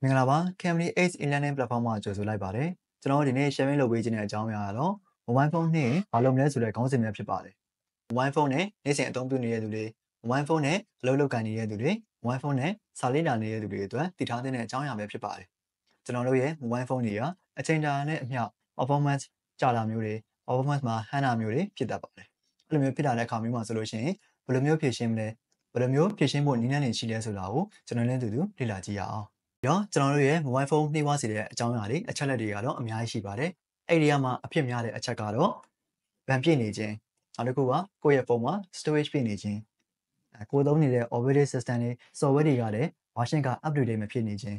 မင်္ဂလာပါ Camry Ace e-learning platform မှာကြိုဆိုလိုက်ပါတယ်ကျွန်တော်ဒီနေ့ sharing လုပ်ပေးခြင်းတဲ့အကြောင်းအရာကတော့ mobile phone နဲ့ဘာလုပ်မလဲဆိုတဲ့ခေါင်းစဉ်များဖြစ်ပါတယ် mobile phone နဲ့နေ့စဉ်အသုံးပြုနေတဲ့သူတွေ mobile phone နဲ့အလုပ်လုပ်ကိုင်နေတဲ့သူတွေ mobile phone နဲ့စာလေ့လာနေတဲ့သူတွေအတွက်တည်ထားတဲ့အကြောင်းအရာပဲဖြစ်ပါတယ်ကျွန်တော်တို့ရဲ့ mobile phone တွေကအချိန်ကြာနဲ့အမျှ performance ကျလာမျိုးတွေ performance မှာဟန်တာမျိုးတွေဖြစ်တတ်ပါတယ်အဲ့လိုမျိုးဖြစ်လာတဲ့အခါမျိုးမှာဆိုလို့ရှိရင်ဘယ်လိုမျိုးဖြည့်ရှင်းမလဲဘယ်လိုမျိုးဖြည့်ရှင်းဖို့နည်းလမ်းတွေရှိလဲဆိုတာကိုကျွန်တော်လည်းတူတူလေ့လာကြည့်ရအောင်ကျွန်တော်တို့ရဲ့ mobile phone နှိပ်ဝစေတဲ့အကြောင်းအရာတွေအချက်လက်တွေကတော့အများကြီးရှိပါတယ်အဲ့ဒီမှာအဖြစ်များတဲ့အချက်ကတော့ RAM ပြည့်နေခြင်းနောက်တစ်ခုကကိုယ့်ရဲ့ဖုန်းမှာ storage ပြည့်နေခြင်းကိုယ်သုံးနေတဲ့ operating system တွေ software တွေကလည်း version က update မဖြစ်နေခြင်း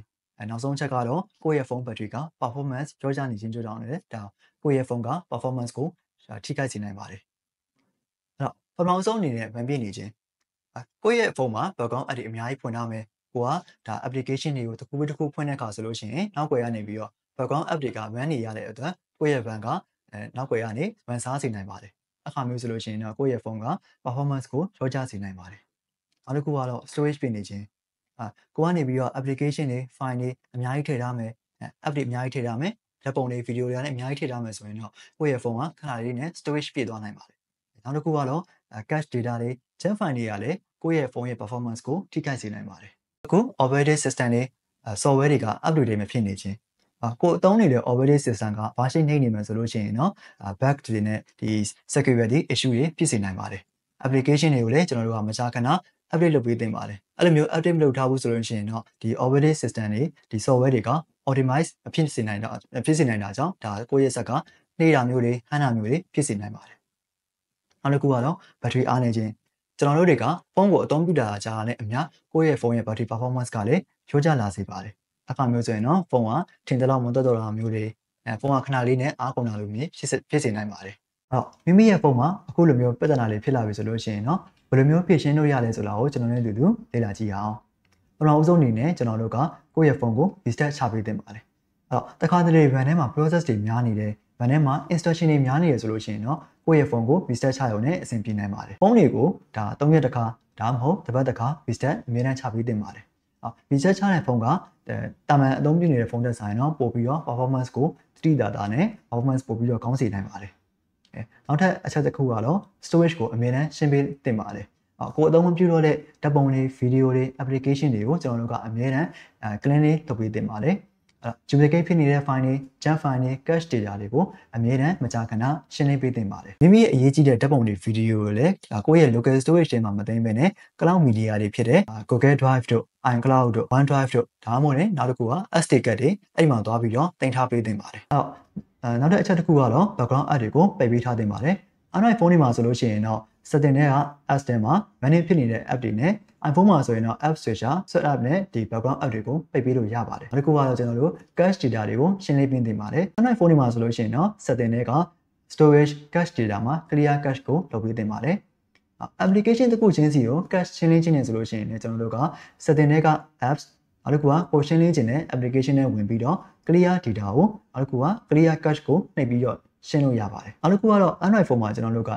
နောက်ဆုံးချက်ကတော့ကိုယ့်ရဲ့ဖုန်း battery က performance ကြောကြနေခြင်းကြောင့်လည်းဒါကိုယ့်ရဲ့ဖုန်းက performance ကိုထိခိုက်စေနိုင်ပါတယ်အဲ့တော့ပထမဆုံးအနေနဲ့ RAM ပြည့်နေခြင်းကိုယ့်ရဲ့ဖုန်းမှာ background app တွေအများကြီးဖွင့်ထားမယ်ကိုကဒါ application တွေကိုတစ်ခုပြီးတစ်ခုဖွင့်တဲ့အခါဆိုလို့ရှိရင်နောက်ွယ်ကနေပြီးတော့ background app တွေက run နေရတဲ့အတွက်ကိုယ့်ရဲ့ RAM ကနောက်ွယ်ကနေ run စားစေနိုင်ပါတယ်အခါမျိုးဆိုလို့ရှိရင်တော့ကိုယ့်ရဲ့ဖုန်းက performance ကိုလျော့ကျစေနိုင်ပါတယ်နောက်တစ်ခုကတော့ storage ပြည့်နေခြင်းကိုကနေပြီးတော့ application တွေ file တွေအများကြီးထည့်ထားမယ် app တွေအများကြီးထည့်ထားမယ်ဓာတ်ပုံတွေ video တွေလည်းအများကြီးထည့်ထားမယ်ဆိုရင်တော့ကိုယ့်ရဲ့ဖုန်းကခဏလေးနဲ့ storage ပြည့်သွားနိုင်ပါတယ်နောက်တစ်ခုကတော့ cache data တွေ junk file တွေကလည်းကိုယ့်ရဲ့ဖုန်းရဲ့ performance ကိုထိခိုက်စေနိုင်ပါတယ်အခု operating system တွေ software တွေက update မဖြစ်နေခြင်းကိုအသုံးနေတဲ့ operating system က version နှိမ့်နေမယ်ဆိုလို့ရှိရင်တော့ bug တွေနဲ့ဒီ security issue တွေဖြစ်စေနိုင်ပါတယ် application တွေကိုလည်းကျွန်တော်တို့ကမကြာခဏ update လုပ်ပေးသင့်ပါတယ်အဲ့လိုမျိုး update မလုပ်ထားဘူးဆိုလို့ရှိရင်တော့ဒီ operating system တွေဒီ software တွေက optimize မဖြစ်စေနိုင်တာကြောင့်ဒါကိုယ့်ရဲ့ဆက်ကနှိမ့်တာမျိုးတွေဟန်တာမျိုးတွေဖြစ်စေနိုင်ပါတယ်နောက်တစ်ခုကတော့ battery အားနည်းခြင်းကျွန်တော်တို့တွေကဖုန်းကိုအသုံးပြုတာကြာတာနဲ့အမျှကိုယ့်ရဲ့ဖုန်းရဲ့ battery performance ကလည်းလျော့ကျလာစေပါတယ်အခါမျိုးဆိုရင်တော့ဖုန်းကထင်သလောက်မတော်တာမျိုးတွေဖုန်းကခဏလေးနဲ့အားကုန်တာလိုမျိုးဖြစ်စေနိုင်ပါတယ်အဲ့တော့မိမိရဲ့ဖုန်းမှာအခုလိုမျိုးပြဿနာလေးဖြစ်လာပြီဆိုလို့ရှိရင်တော့ဘယ်လိုမျိုးဖြေရှင်းလို့ရလဲဆိုတာကိုကျွန်တော်တို့လေ့လာကြည့်ရအောင်ပထမဦးဆုံးအနေနဲ့ကျွန်တော်တို့ကကိုယ့်ရဲ့ဖုန်းကို restart ချပေးသင့်ပါတယ်အဲ့တော့တခါတလေ RAM ထဲမှာ process တွေများနေတယ် RAM ထဲမှာ instruction တွေများနေရဆိုလို့ရှိရင်တော့ကိုယ့်ရဲ့ဖုန်းကို restart ချရုံနဲ့အဆင်ပြေနိုင်ပါတယ်ဖုန်းတွေကိုဒါ3ရက်တစ်ခါဒါမှမဟုတ်တစ်ပတ်တစ်ခါ restart အမြဲတမ်းချပေးသင့်ပါတယ်restart ချတဲ့ဖုန်းကတာမန်အသုံးပြုနေတဲ့ဖုန်းသက်ဆိုင်တော့ပို့ပြီးတော့ performance ကိုတိတိကျကျနဲ့ performance ပို့ပြီးတော့ကောင်းစေနိုင်ပါတယ်နောက်ထပ်အချက်တစ်ခုကတော့ storage ကိုအမြဲတမ်းရှင်းပေးသင့်ပါတယ်ကိုအသုံးမပြုတော့တဲ့ဓာတ်ပုံတွေ video တွေ application တွေကိုကျွန်တော်တို့ကအမြဲတမ်း clean လေးလုပ်ပေးသင့်ပါတယ်duplicate ဖြစ်နေတဲ့ file တွေ junk file တွေ cache data တွေကိုအမြဲတမ်းမကြာခဏရှင်းလင်းပေးသင့်ပါတယ်မိမိရဲ့အရေးကြီးတဲ့ဓာတ်ပုံတွေ video တွေလည်းကိုယ့်ရဲ့ local storage ထဲမှာမသိမ်းဘဲနဲ့ cloud media တွေဖြစ်တဲ့ Google Drive တို့ iCloud တို့ OneDrive တို့ဒါမှမဟုတ်လည်းနောက်တစ်ခုက SD card တွေအဲ့မှာသွားပြီးတော့တင်ထားပေးသင့်ပါတယ်နောက်တဲ့အချက်တစ်ခုကတော့ background app တွေကိုပိတ်ပေးထားသင့်ပါတယ် Android phone တွေမှာဆိုလို့ရှိရင်တော့ setting တွေက apps တွေမှာ manage ဖြစ်နေတဲ့ app တွေနဲ့ iPhone မှာဆိုရင်တော့ app switcher set up နဲ့ဒီ background app တွေကိုပိတ်ပေးလို့ရပါတယ်နောက်တစ်ခုကတော့ကျွန်တော်တို့ cache data တွေကိုရှင်းလင်းပေးသင့်ပါတယ် Android phone တွေမှာဆိုလို့ရှိရင်တော့ setting တွေက storage cache data မှာ clear cache ကိုလုပ်ပေးသင့်ပါတယ် application တစ်ခုချင်းစီကို cache ရှင်းလင်းခြင်းနဲ့ဆိုလို့ရှိရင်လည်းကျွန်တော်တို့က setting တွေက apps နောက်တစ်ခုကကိုရှင်းလင်းခြင်းနဲ့ application နဲ့ဝင်ပြီးတော့ clear data ကိုနောက်တစ်ခုက clear cache ကိုနှိပ်ပြီးတော့ရှင်းလို့ရပါတယ်နောက်တစ်ခုကတော့ Android phone မှာကျွန်တော်တို့က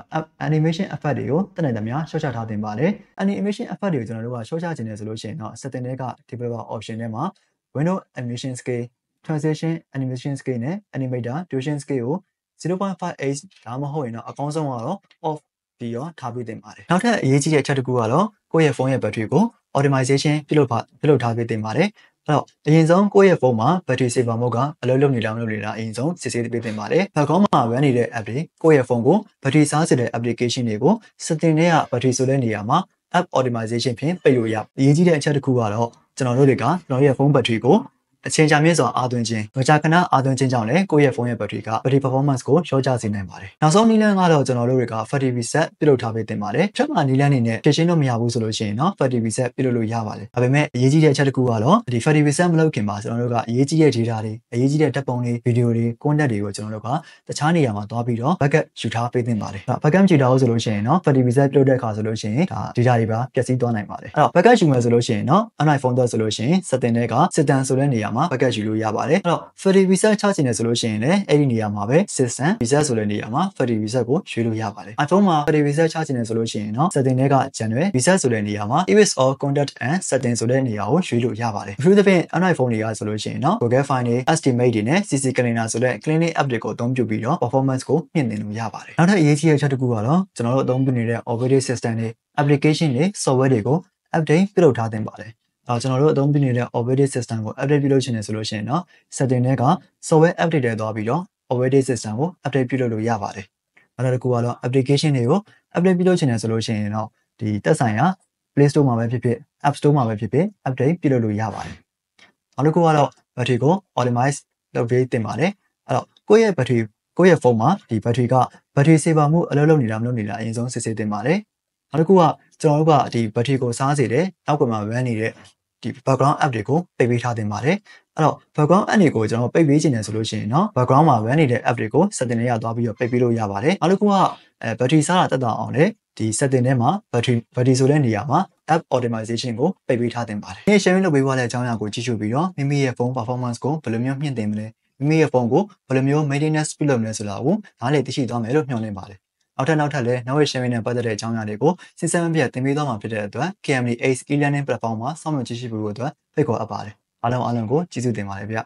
animation effect တွေကိုတနည်းသမျှရှော့ချထားသင့်ပါတယ် animation effect တွေကိုကျွန်တော်တို့ကရှော့ချခြင်းနဲ့ဆိုလို့ရှိရင်တော့ setting တွေက developer option ထဲမှာ window animation scale transition animation scale နဲ့ animator duration scale ကို 0.58 ဒါမှမဟုတ်ရင်တော့အကောင်းဆုံးကတော့ off ပြီးတော့ထားပေးသင့်ပါတယ်နောက်ထပ်အရေးကြီးတဲ့အချက်တစ်ခုကတော့ကိုယ့်ရဲ့ဖုန်းရဲ့ battery ကို optimization ပြုလုပ်ထားပေးသင့်ပါတယ်အဲ့တော့အရင်ဆုံးကိုယ့်ရဲ့ဖုန်းမှာ battery saver mode ကအလုပ်လုပ်နေတာမလုပ်နေတာအရင်ဆုံးစစ်ဆေးပေးသင့်ပါတယ်။ background မှာ run နေတဲ့ app တွေကိုယ့်ရဲ့ဖုန်းကို battery စားစေတဲ့ application တွေကို setting တွေက battery ဆိုတဲ့နေရာမှာ app optimization ဖြင့်ပိတ်လို့ရအရေးကြီးတဲ့အချက်တစ်ခုကတော့ကျွန်တော်တို့တွေကကျွန်တော်ရဲ့ဖုန်း battery ကိုအချိန်ကြာမြင့်စွာအားသွင်းခြင်းမကြာခဏအားသွင်းခြင်းကြောင့်လည်းကိုယ့်ရဲ့ဖုန်းရဲ့ battery က battery performance ကိုလျော့ကျစေနိုင်ပါတယ်နောက်ဆုံးနည်းလမ်းကတော့ကျွန်တော်တို့တွေက factory reset ပြုလုပ်ထားပေးသင့်ပါတယ်ဖြတ်မှာနည်းလမ်းတွေနဲ့ဖြည့်ရှင်းလို့မရဘူးဆိုလို့ရှိရင်တော့ factory reset ပြုလုပ်လို့ရပါတယ်ဒါပေမဲ့အရေးကြီးတဲ့အချက်တစ်ခုကတော့ဒီ factory reset မလုပ်ခင်မှာကျွန်တော်တို့ကအရေးကြီးတဲ့ data တွေအရေးကြီးတဲ့ဓာတ်ပုံတွေ video တွေ content တွေကိုကျွန်တော်တို့ကတခြားနေရာမှာသွားပြီးတော့ backup ယူထားပေးသင့်ပါတယ် backup ယူထားလို့ဆိုလို့ရှိရင်တော့ factory reset ပြုလုပ်တဲ့အခါဆိုလို့ရှိရင်ဒါ data တွေပါပျက်စီးသွားနိုင်ပါတယ်အဲ့တော့ backup ယူမယ်ဆိုလို့ရှိရင်တော့ Android phone တော့ဆိုလို့ရှိရင် setting တွေက system ဆိုတဲ့နေရာ မှာ bucket ယူလို့ရပါတယ်အဲ့တော့ Freddy reset ချချင်တယ်ဆိုလို့ရှိရင်လည်းအဲ့ဒီနေရာမှာပဲ system reset ဆိုတဲ့နေရာမှာ Freddy reset ကိုရွေးလို့ရပါတယ် iPhone မှာ Freddy reset ချချင်တယ်ဆိုလို့ရှိရင်တော့ setting တွေက general reset ဆိုတဲ့နေရာမှာ erase all contact and setting ဆိုတဲ့နေရာကိုရွေးလို့ရပါတယ်အထူးသဖြင့် Android phone တွေကဆိုလို့ရှိရင်တော့ Google File တွေ Estimate တွေနဲ့ CC Cleaner ဆိုတဲ့ cleaning app တွေကိုအသုံးပြုပြီးတော့ performance ကိုမြင့်တင်လို့ရပါတယ်နောက်ထပ်အရေးကြီးတဲ့အချက်တစ်ခုကတော့ကျွန်တော်တို့အသုံးပြုနေတဲ့ operating system တွေ application တွေ software တွေကို update ပြုလုပ်ထားသင့်ပါတယ်ကျွန်တော်တို့အသုံးပြုနေတဲ့ operating system ကို update ပြုလုပ်ချင်တယ်ဆိုလို့ရှိရင်တော့ setting တွေက software update တွေသွားပြီးတော့ operating system ကို update ပြုလုပ်လို့ရပါတယ်နောက်တစ်ခုကတော့ application တွေကို update ပြုလုပ်ချင်တယ်ဆိုလို့ရှိရင်တော့ဒီသက်ဆိုင်ရာ Play Store မှာပဲဖြစ်ဖြစ် App Store မှာပဲဖြစ်ဖြစ် update ပြုလုပ်လို့ရပါတယ်နောက်တစ်ခုကတော့ battery ကို optimize လုပ်ပေးသင့်ပါတယ်အဲ့တော့ကိုယ့်ရဲ့ဖုန်းမှာဒီ battery saver မှုအလုပ်လုပ်နေတာမလုပ်နေတာအရင်ဆုံးစစ်ဆေးသင့်ပါတယ်နောက်တစ်ခုကကျွန်တော်တို့ကဒီ battery ကိုစားစေတဲ့နောက်ကမှ run နေတဲ့ဒီ background app တွေကိုပိတ်ပေးထားသင့်ပါတယ်အဲ့တော့ background app တွေကိုကျွန်တော်ပိတ်ပေးချင်တယ်ဆိုလို့ရှိရင်တော့ background မှာ run နေတဲ့ app တွေကို setting ထဲရသွားပြီးတော့ပိတ်ပေးလို့ရပါတယ်နောက်တစ်ခုကbattery စားတာတက်တာအောင်လေဒီ setting ထဲမှာ battery ဆိုတဲ့နေရာမှာ app optimization ကိုပိတ်ပေးထားသင့်ပါတယ်ဒီ sharing လုပ်ပေးသွားတဲ့အကြောင်းအရာကိုကြည့်ရှုပြီးတော့မိမိရဲ့ဖုန်း performance ကိုဘယ်လိုမျိုးမြင့်တင်မလဲမိမိရဲ့ဖုန်းကိုဘယ်လိုမျိုး maintenance ပြုလုပ်မလဲဆိုတာကိုနားလည်သိရှိသွားမယ်လို့မျှော်လင့်ပါတယ်နောက်ထပ်လည်း network sharing နဲ့ပတ်သက်တဲ့အကြောင်းအရာတွေကိုစစ်စမ်းပြသင်ပေးသွားမှာဖြစ်တဲ့အတွက် KMD Ace e-learning platform မှာစောင့်မျှော်ကြည့်ရှုဖို့အတွက်ဖိတ်ခေါ်အပ်ပါတယ်အားလုံးကိုကျေးဇူးတင်ပါတယ်ဗျ